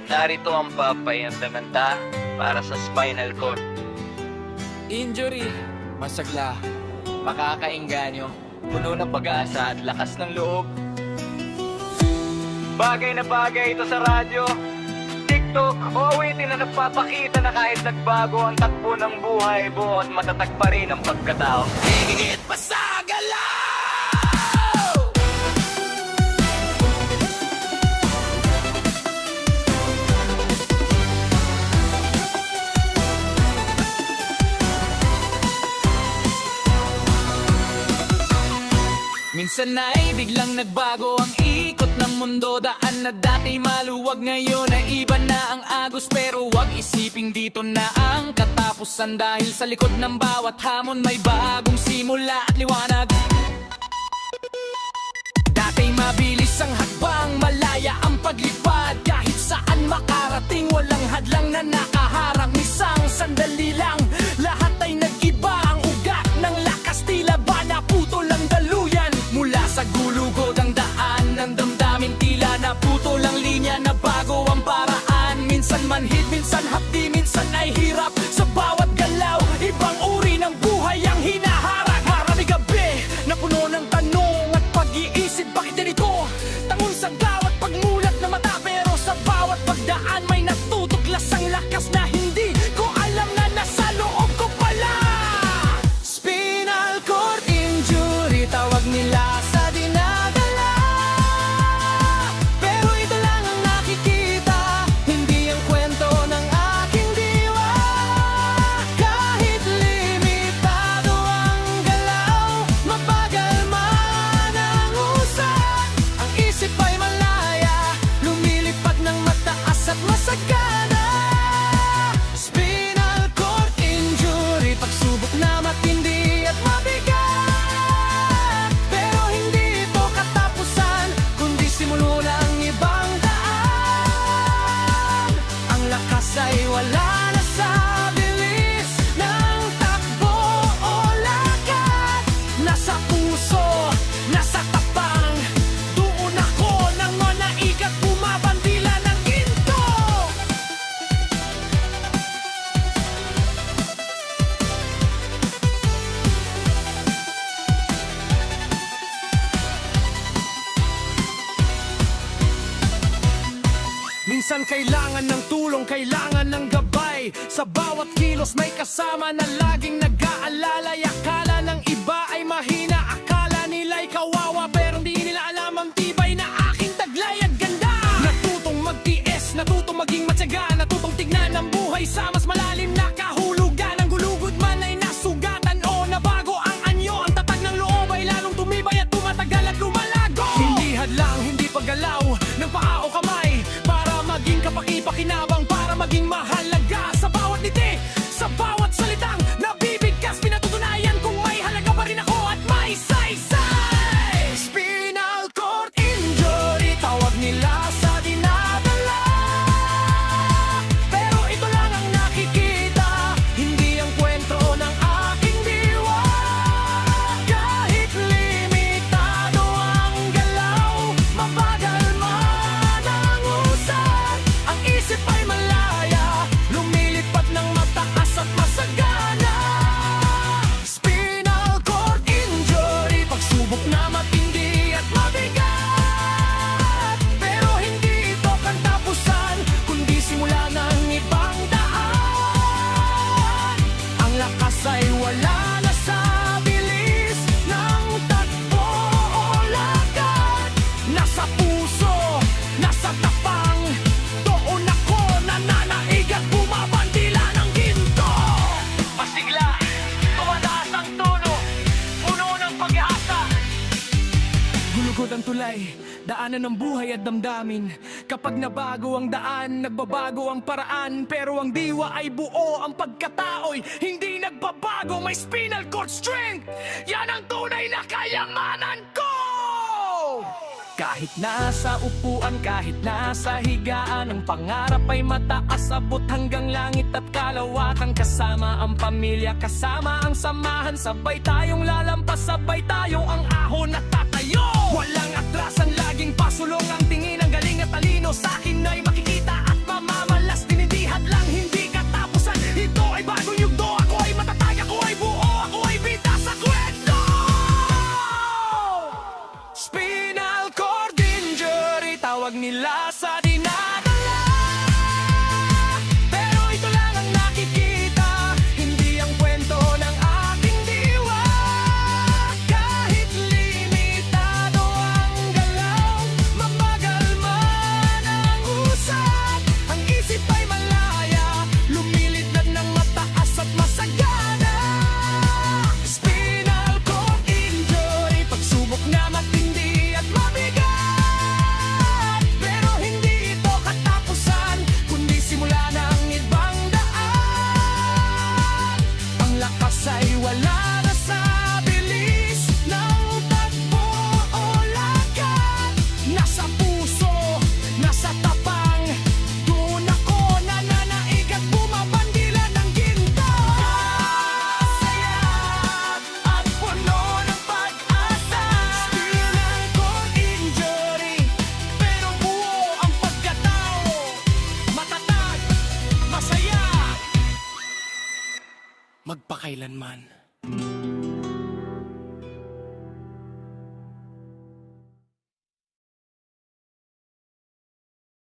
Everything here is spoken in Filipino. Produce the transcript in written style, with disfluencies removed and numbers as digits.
Narito ang papayantamanta para sa spinal cord. Injury, masagla, makakaengganyo, puno ng pag-asa at lakas ng loob. Bagay na bagay ito sa radyo, TikTok o awitin na nagpapakita na kahit nagbago ang takbo ng buhay, buot matatag pa rin ang pagkatao. Higit pa sa galaw! Minsan ay biglang nagbago ang ikot ng mundo. Daan na dati maluwag, ngayon ay iba na ang agos. Pero wag isiping dito na ang katapusan, dahil sa likod ng bawat hamon may bagong simula at liwanag. Dati mabilis ang hakbang, malaya ang paglipad, kahit saan makarating walang hadlang na nakaharang. Isang sandali lang, lahat ay nag-iba. Ang ugat ng lakas tila ba naputol ang daluyan. Mula sa gulugod ang daan ng damdamin, tila naputol ang linya, na bago ang paraan. Minsan manhid, minsan hapdi, minsan ay hirap. Sa bawat galaw, ibang uri ng buhay ang hinaharang. Harami gabi na puno ng tanong at pag-iisip, bakit ganito? Tangon sa bawat pagmulat na mata, pero sa bawat pagdaan may natutuklas ang lakas na hindi ko alam na nasa loob ko pala. Spinal cord injury, tawag nila sa dinadala. Pero ito lang ang nakikita, hindi ang kwento ng aking diwa. Kahit limitado ang galaw, mabagal man ang usap, ang isip ay malaya, lumilipad ng mataas at masagana. Spinal cord injury, pagsubok na matindi at mabigat. Pero hindi ito katapusan, kundi simula ng ibang daan. Ang lakas ay wala na sa bilis ng takbo o lakad. Nasa puso, nasa tapang, doon ako nang manaigat, bumabandila ng ginto. Minsan kailangan ng tulong, kailangan ng gabay. Sa bawat kilos may kasama na laging nag-aalala. Akala ng iba ay mahina, akala nila'y kawawa, pero hindi nila alam ang tibay na aking taglay at ganda. Natutong magtiis, natutong maging matyaga, natutong tignan ang buhay sa mas malalim na kahulugan. Ang gulugod man ay nasugatan o nabago ang anyo, ang tatag ng loob ay lalong tumibay at tumatagal at lumalago. Hindi hadlang, hindi paggalaw ng paa o kamay, para maging kapaki-pakinabang, para maging mahalaga. Sa bawat ngiti, sa bawat salitang nabibigkas, pinatutunayan kung may halaga pa rin ako at may saysay. Spinal cord injury, tawag nila sa dinadala. Pero ito lang ang nakikita, hindi ang kwento ng aking diwa. Kahit limitado ang galaw, mabagal man ang usap, ang isip ay malaya, lumilipad ng mataas at masagana. Spinal cord injury, pagsubok na matindi at mabigat. Pero hindi ito katapusan, kundi simula ng ibang daan. Ang lakas ay wala na sa bilis ng takbo o lakad. Nasa puso, nasa tapang, doon ako nananaig at bumabandila ng ginto. Masigla, tumataas ang tono, puno ng pag-asa. Gulugod ang tulay, daanan ng buhay at damdamin. Kapag nabago ang daan, nagbabago ang paraan. Pero ang diwa ay buo, ang pagkatao'y hindi nagbabago. May spinal cord strength, yan ang tunay na kayamanan ko. Kahit nasa upuan, kahit nasa higaan, ang pangarap ay mataas, abot hanggang langit at kalawatan. Kasama ang pamilya, kasama ang samahan, sabay tayong lalampas, sabay tayo ang ahon at tatayo. Walang atrasan, laging pasulong ang tingin, ang galing at talino sa akin ay makikita at nila sa dinadala. Pero ito lang ang nakikita, hindi ang kwento ng ating diwa. Kahit limitado ang galaw, mabagal man ang usap, ang isip ay malaya, lumilipad ng mataas at masagana. Spinal cord injury, pagsubok na matindi at mabigat. Pero hindi ito katapusan, kundi simula ng ibang daan. Ang lakas ay wala na sa bilis ng takbo o lakad. Nasa puso, nasa tapang, doon ako nananaig at bumabandila ng ginto. Saya at puno ng pag-asa. Spinal cord injury, pero buo ang pagkatao. Matatag, masaya, magpakailanman.